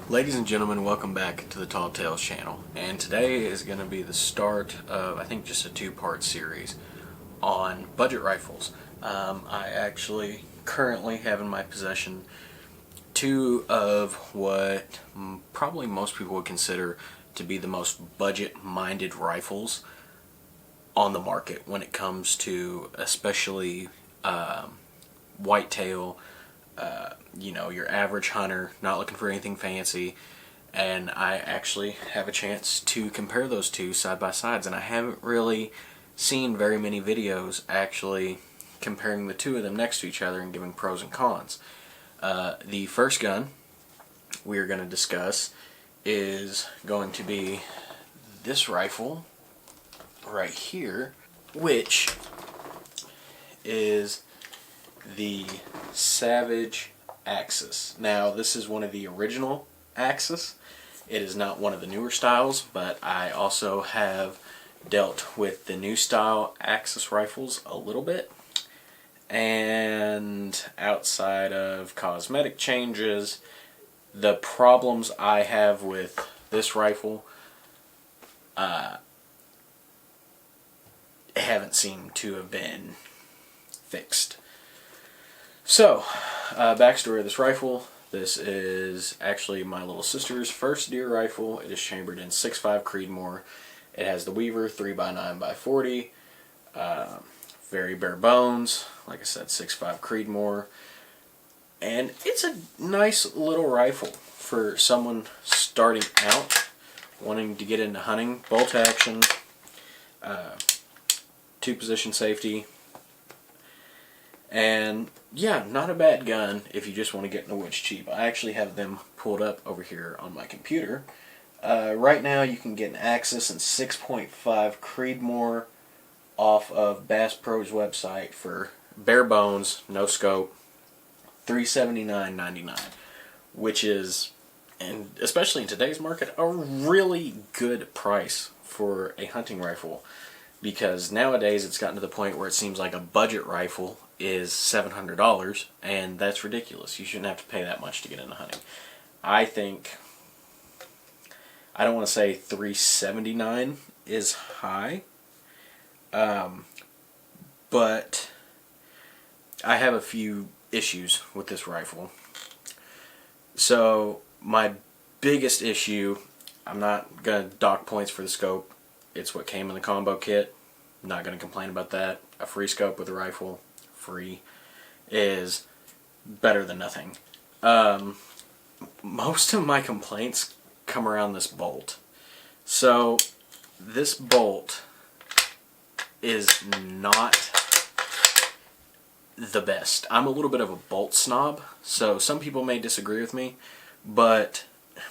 Ladies and gentlemen, welcome back to the Tall Tales channel, and today is going to be the start of, I think, just a two-part series on budget rifles. I actually currently have in my possession two of what probably most people would consider to be the most budget-minded rifles on the market when it comes to especially whitetail, your average hunter, not looking for anything fancy. And I actually have a chance to compare those two side by sides, and I haven't really seen very many videos actually comparing the two of them next to each other and giving pros and cons. The first gun we are going to discuss is going to be this rifle right here, which is the Savage Axis. Now, this is one of the original Axis. It is not one of the newer styles, but I also have dealt with the new style Axis rifles a little bit. And outside of cosmetic changes, the problems I have with this rifle haven't seemed to have been fixed. So, backstory of this rifle. This is actually my little sister's first deer rifle. It is chambered in 6.5 Creedmoor. It has the Weaver 3x9x40. Very bare bones. Like I said, 6.5 Creedmoor. And it's a nice little rifle for someone starting out, wanting to get into hunting. Bolt action, two-position safety. And yeah, not a bad gun if you just want to get in the woods cheap. I actually have them pulled up over here on my computer. Right now you can get an Axis and 6.5 Creedmoor off of Bass Pro's website for bare bones, no scope, $379.99, which is, and especially in today's market, a really good price for a hunting rifle, because nowadays it's gotten to the point where it seems like a budget rifle is $700, and that's ridiculous. You shouldn't have to pay that much to get into hunting. I think, I don't want to say $379 is high, but I have a few issues with this rifle. So my biggest issue, I'm not going to dock points for the scope. It's what came in the combo kit. I'm not going to complain about that. A free scope with a rifle, free, is better than nothing. Most of my complaints come around this bolt. So this bolt is not the best. I'm a little bit of a bolt snob, so some people may disagree with me, but I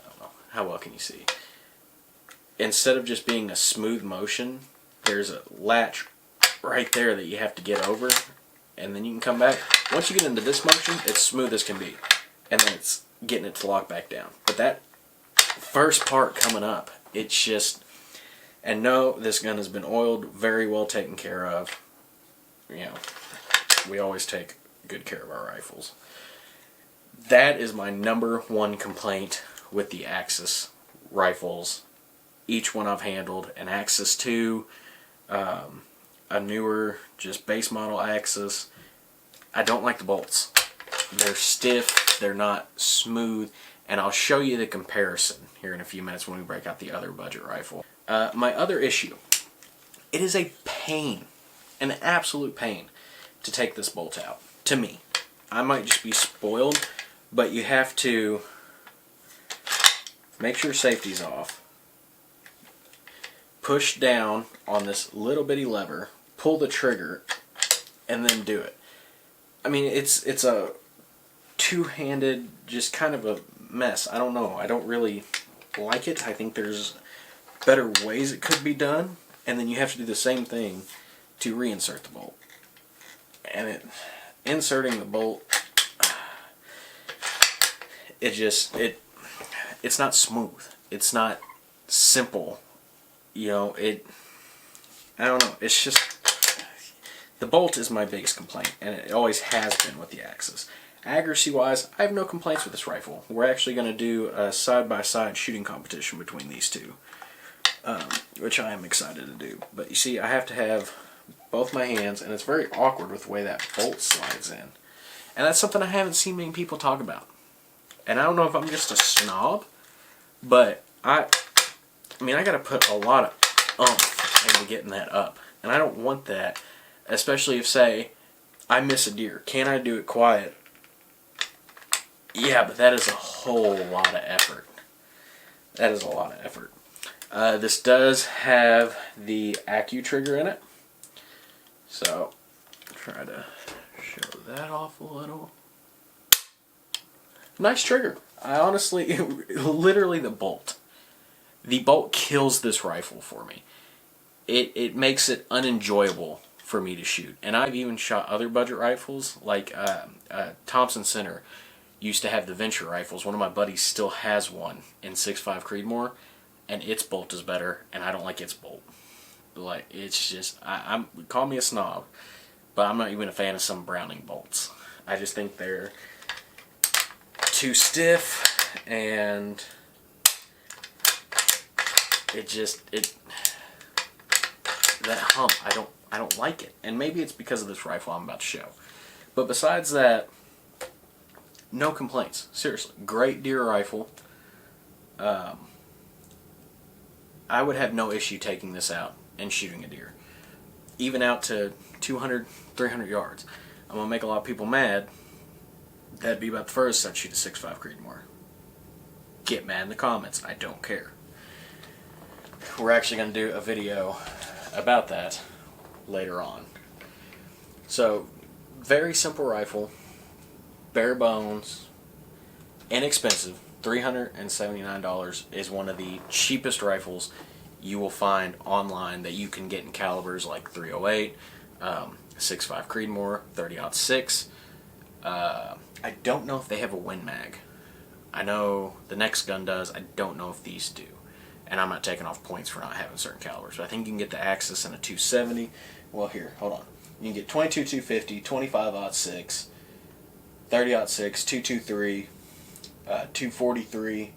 don't know, how well can you see? Instead of just being a smooth motion, there's a latch right there that you have to get over, and then you can come back. Once you get into this motion, it's smooth as can be, and then it's getting it to lock back down. But that first part coming up, it's just, and no, this gun has been oiled, very well taken care of. You know, we always take good care of our rifles. That is my number one complaint with the Axis rifles. Each one I've handled, an Axis 2, a newer, just base model Axis. I don't like the bolts. They're stiff, they're not smooth, and I'll show you the comparison here in a few minutes when we break out the other budget rifle. My other issue, it is a pain, an absolute pain to take this bolt out. To me, I might just be spoiled, but you have to make sure safety's off, push down on this little bitty lever, pull the trigger, and then do it. I mean, it's a two-handed, just kind of a mess. I don't know. I don't really like it. I think there's better ways it could be done, and then you have to do the same thing to reinsert the bolt. And inserting the bolt, it's not smooth. It's not simple. You know, I don't know. It's just, the bolt is my biggest complaint, and it always has been with the Axis. Accuracy-wise, I have no complaints with this rifle. We're actually going to do a side-by-side shooting competition between these two, which I am excited to do. But you see, I have to have both my hands, and it's very awkward with the way that bolt slides in. And that's something I haven't seen many people talk about. And I don't know if I'm just a snob, but I got to put a lot of oomph into getting that up. And I don't want that, especially if, say, I miss a deer. Can I do it quiet? Yeah, but that is a whole lot of effort. That is a lot of effort. This does have the Accu trigger in it. So, try to show that off a little. Nice trigger. I honestly, literally the bolt. The bolt kills this rifle for me. It makes it unenjoyable for me to shoot. And I've even shot other budget rifles, like Thompson Center used to have the Venture rifles. One of my buddies still has one in 6.5 Creedmoor, and its bolt is better, and I don't like its bolt. Like, it's just, call me a snob, but I'm not even a fan of some Browning bolts. I just think they're too stiff, and that hump, I don't like it. And maybe it's because of this rifle I'm about to show. But besides that, no complaints. Seriously, great deer rifle. I would have no issue taking this out and shooting a deer. Even out to 200, 300 yards. I'm going to make a lot of people mad. That'd be about the furthest I'd shoot a 6.5 Creedmoor. Get mad in the comments. I don't care. We're actually going to do a video about that later on. So, very simple rifle. Bare bones, inexpensive. $379 is one of the cheapest rifles you will find online that you can get in calibers like .308, 6.5 Creedmoor, 30-06. I don't know if they have a Win Mag. I know the next gun does. I don't know if these do. And I'm not taking off points for not having certain calibers. But I think you can get the Axis in a 270. Well, here, hold on. You can get 22 250, 25-06. 30-06, 223, 243,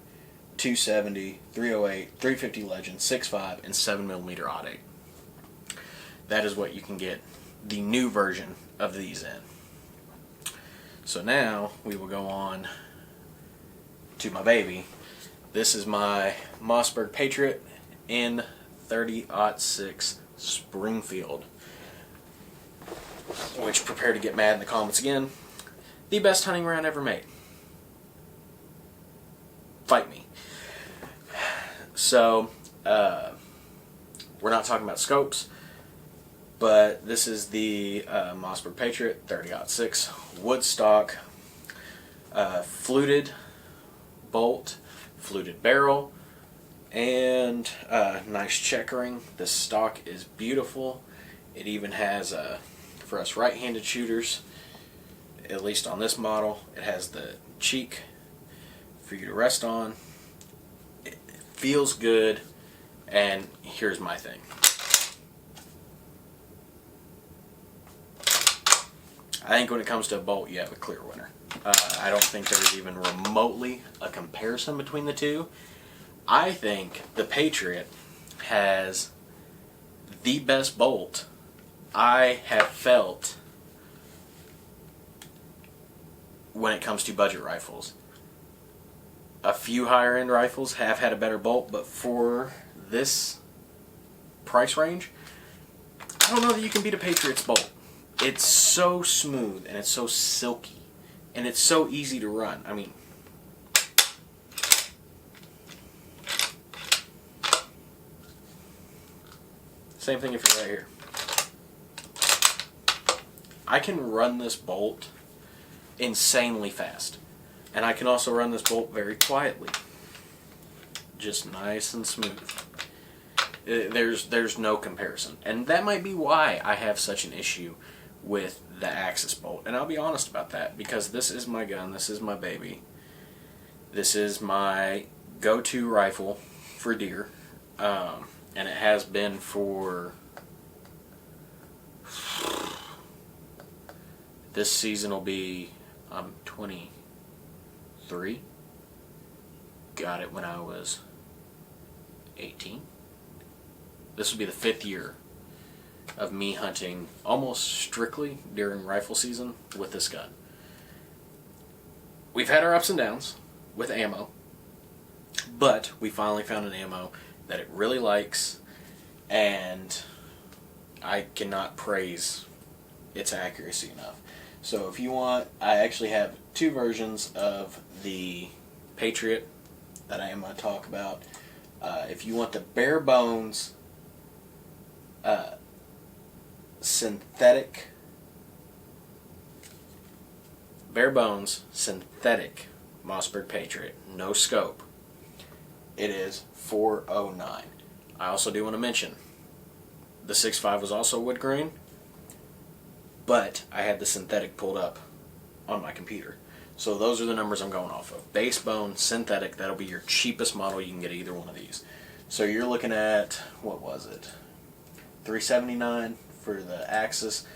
270, 308, 350 Legend, 6.5, and 7mm Odd 8. That is what you can get the new version of these in. So now we will go on to my baby. This is my Mossberg Patriot in 30-06 Springfield, which, prepare to get mad in the comments again. The best hunting round ever made. Fight me. So, we're not talking about scopes, but this is the Mossberg Patriot 30-06 wood stock, fluted bolt, fluted barrel, and nice checkering. This stock is beautiful. It even has, for us right-handed shooters, at least on this model, it has the cheek for you to rest on. It feels good, and here's my thing. I think when it comes to a bolt, you have a clear winner. I don't think there's even remotely a comparison between the two. I think the Patriot has the best bolt I have felt when it comes to budget rifles. A few higher end rifles have had a better bolt, but for this price range, I don't know that you can beat a Patriot's bolt. It's so smooth, and it's so silky, and it's so easy to run. I mean, same thing if you're right here. I can run this bolt insanely fast, and I can also run this bolt very quietly, just nice and smooth. There's no comparison, and that might be why I have such an issue with the Axis bolt. And I'll be honest about that, because this is my gun, this is my baby, this is my go-to rifle for deer, and it has been for this season. Will be I'm 23. Got it when I was 18. This will be the 5th year of me hunting almost strictly during rifle season with this gun. We've had our ups and downs with ammo, but we finally found an ammo that it really likes, and I cannot praise its accuracy enough. So if you want, I actually have 2 versions of the Patriot that I am going to talk about. If you want the bare bones synthetic Mossberg Patriot, no scope, it is $409. I also do want to mention the 6.5 was also wood grain, but I had the synthetic pulled up on my computer. So those are the numbers I'm going off of. Base bone, synthetic, that'll be your cheapest model you can get either one of these. So you're looking at, what was it? $379 for the Axis,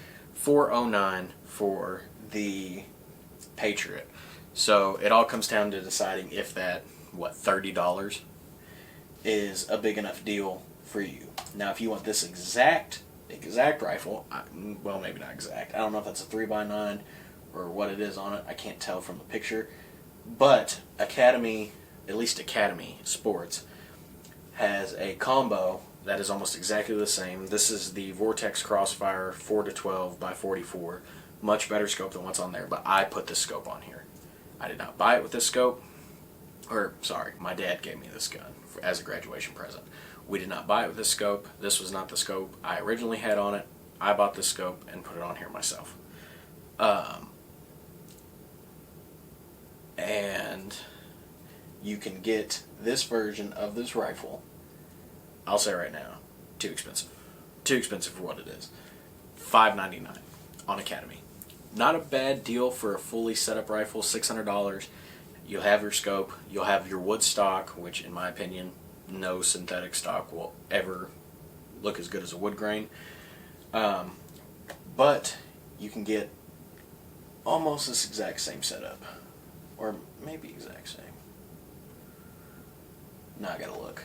$409 for the Patriot. So it all comes down to deciding if that, $30 is a big enough deal for you. Now if you want this exact rifle, well, maybe not exact, I don't know if that's a 3x9 or what it is on it, I can't tell from the picture, but Academy, at least Academy Sports, has a combo that is almost exactly the same. This is the Vortex Crossfire 4-12x44, much better scope than what's on there, but I put this scope on here. I did not buy it with this scope, or sorry, my dad gave me this gun as a graduation present. We did not buy it with this scope. This was not the scope I originally had on it. I bought this scope and put it on here myself. And you can get this version of this rifle, I'll say right now, too expensive. Too expensive for what it is. $599 on Academy. Not a bad deal for a fully set up rifle, $600. You'll have your scope, you'll have your wood stock, which in my opinion, no synthetic stock will ever look as good as a wood grain. But you can get almost this exact same setup. Or maybe exact same. Now I gotta look.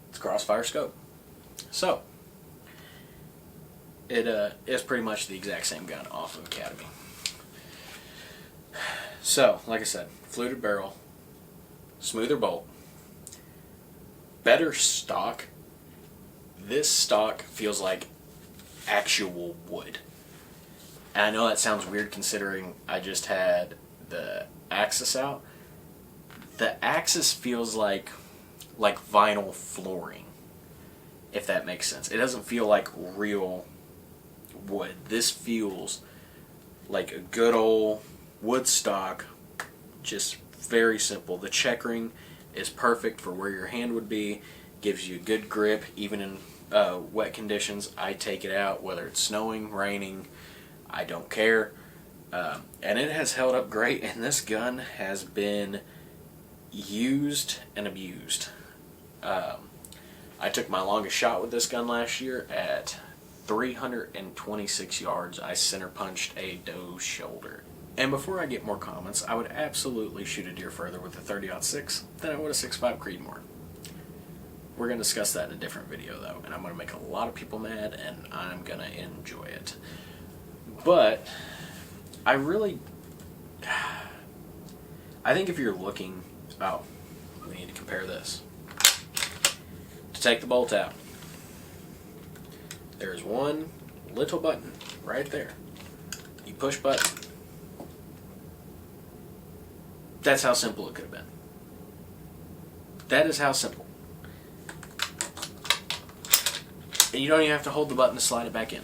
It's Crossfire scope. So, it is pretty much the exact same gun off of Academy. So, like I said, fluted barrel, smoother bolt, better stock. This stock feels like actual wood. And I know that sounds weird considering I just had the Axis out. The Axis feels like vinyl flooring, if that makes sense. It doesn't feel like real wood. This feels like a good old wood stock, just very simple. The checkering is perfect for where your hand would be, gives you good grip even in wet conditions. I take it out whether it's snowing, raining, I don't care. And it has held up great, and this gun has been used and abused. I took my longest shot with this gun last year at 326 yards. I center punched a doe's shoulder. And before I get more comments, I would absolutely shoot a deer further with a 30-06 than I would a 6.5 Creedmoor. We're going to discuss that in a different video though, and I'm going to make a lot of people mad, and I'm going to enjoy it. But I think if you're looking, we need to compare this. To take the bolt out, there's one little button right there. You push button. That's how simple it could have been. That is how simple. And you don't even have to hold the button to slide it back in.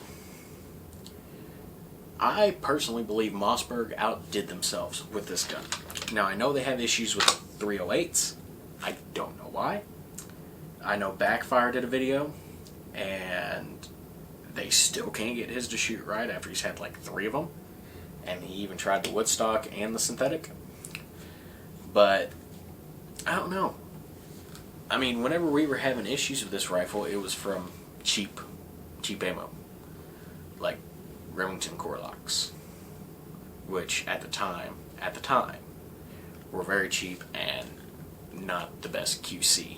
I personally believe Mossberg outdid themselves with this gun. Now, I know they have issues with 308s. I don't know why. I know Backfire did a video, and they still can't get his to shoot right after he's had like 3 of them. And he even tried the woodstock and the synthetic. But, I don't know. I mean, whenever we were having issues with this rifle, it was from cheap ammo. Like Remington Core Locks. which at the time, were very cheap and not the best QC.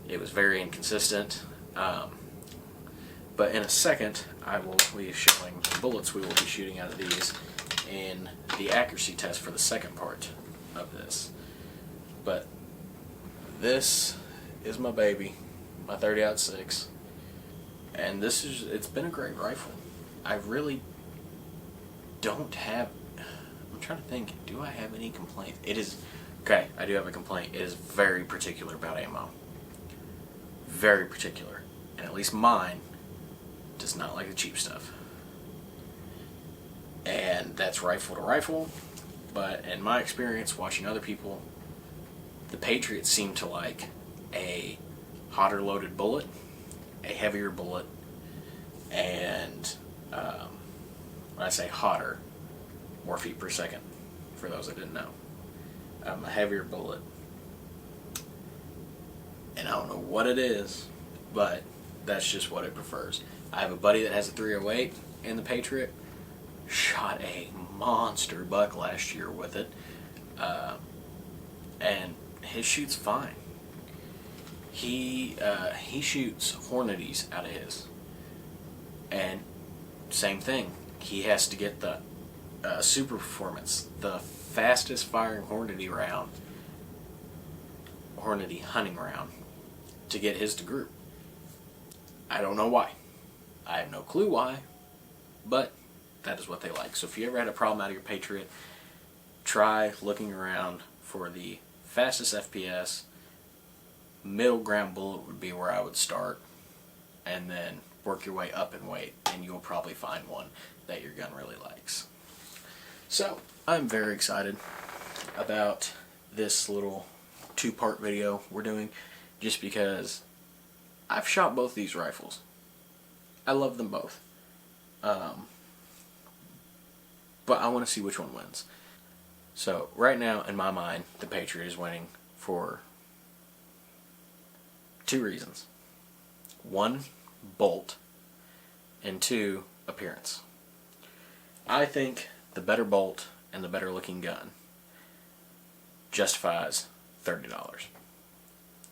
It was very inconsistent. But in a second, I will be showing the bullets we will be shooting out of these in the accuracy test for the second part of this. But this is my baby, my 30-06, and it's been a great rifle. I really don't have, I'm trying to think, do I have any complaints? Okay, I do have a complaint. It is very particular about ammo. Very particular. And at least mine does not like the cheap stuff. And that's rifle to rifle, but in my experience watching other people, the Patriots seem to like a hotter loaded bullet, a heavier bullet, and when I say hotter, more feet per second, for those that didn't know. A heavier bullet. And I don't know what it is, but that's just what it prefers. I have a buddy that has a 308 in the Patriot, shot a monster buck last year with it, and his shoot's fine. He shoots Hornadies out of his, and same thing. He has to get the super performance, the fastest firing Hornady hunting round, to get his to group. I don't know why. I have no clue why, but that is what they like. So if you ever had a problem out of your Patriot, try looking around for the fastest FPS. Middle ground bullet would be where I would start, and then work your way up in weight, and you'll probably find one that your gun really likes. So I'm very excited about this little two-part video we're doing, just because I've shot both these rifles. I love them both. But I want to see which one wins. So right now, in my mind, the Patriot is winning for two reasons. One, bolt, and two, appearance. I think the better bolt and the better looking gun justifies $30.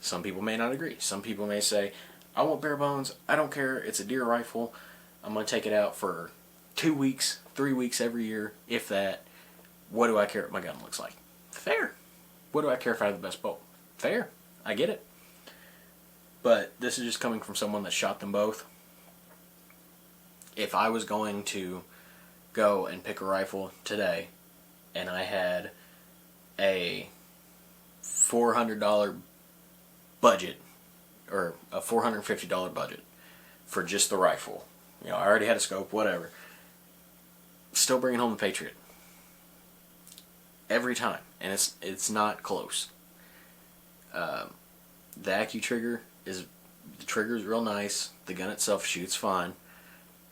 Some people may not agree. Some people may say, I want bare bones, I don't care, it's a deer rifle, I'm going to take it out for 2 weeks, 3 weeks every year, if that. What do I care what my gun looks like? Fair. What do I care if I have the best bolt? Fair. I get it. But this is just coming from someone that shot them both. If I was going to go and pick a rifle today, and I had a $400 budget, or a $450 budget for just the rifle, I already had a scope, whatever, still bringing home the Patriot every time, and it's not close. The AccuTrigger the trigger's real nice, the gun itself shoots fine,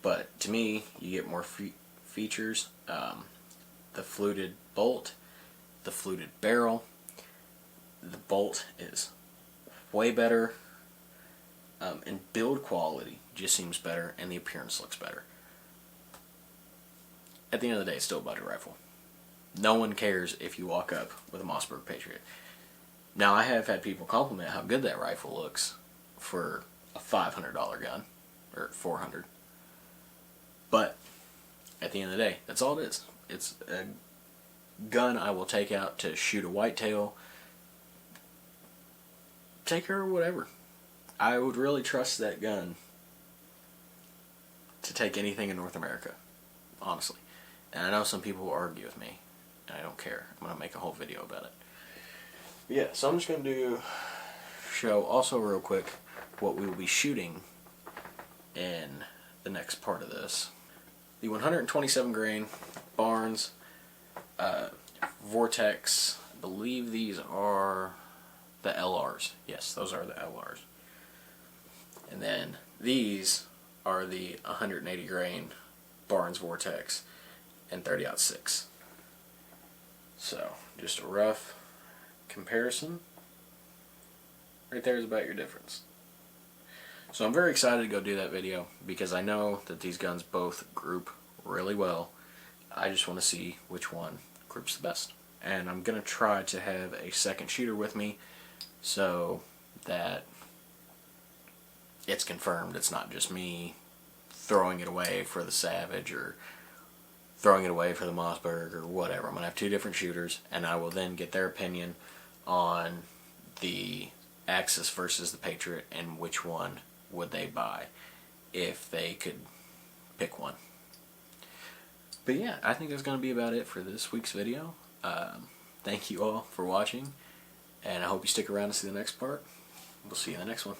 but to me, you get more features. The fluted bolt, the fluted barrel, the bolt is way better, and build quality just seems better, and the appearance looks better. At the end of the day, it's still a budget rifle. No one cares if you walk up with a Mossberg Patriot. Now, I have had people compliment how good that rifle looks for a $500 gun, or $400. But at the end of the day, that's all it is. It's a gun I will take out to shoot a whitetail, take her or whatever. I would really trust that gun to take anything in North America, honestly. And I know some people will argue with me, and I don't care. I'm going to make a whole video about it. But yeah, so I'm just going to show also real quick what we will be shooting in the next part of this. The 127 grain Barnes Vortex, I believe these are the LRs. Yes, those are the LRs. And then these are the 180 grain Barnes Vortex and 30-06. So, just a rough comparison. Right there is about your difference. So I'm very excited to go do that video because I know that these guns both group really well, I just want to see which one groups the best. And I'm going to try to have a second shooter with me so that it's confirmed it's not just me throwing it away for the Savage or throwing it away for the Mossberg or whatever. I'm going to have two different shooters, and I will then get their opinion on the Axis versus the Patriot and which one would they buy if they could pick one. But yeah, I think that's going to be about it for this week's video. Thank you all for watching, and I hope you stick around to see the next part. We'll see you in the next one.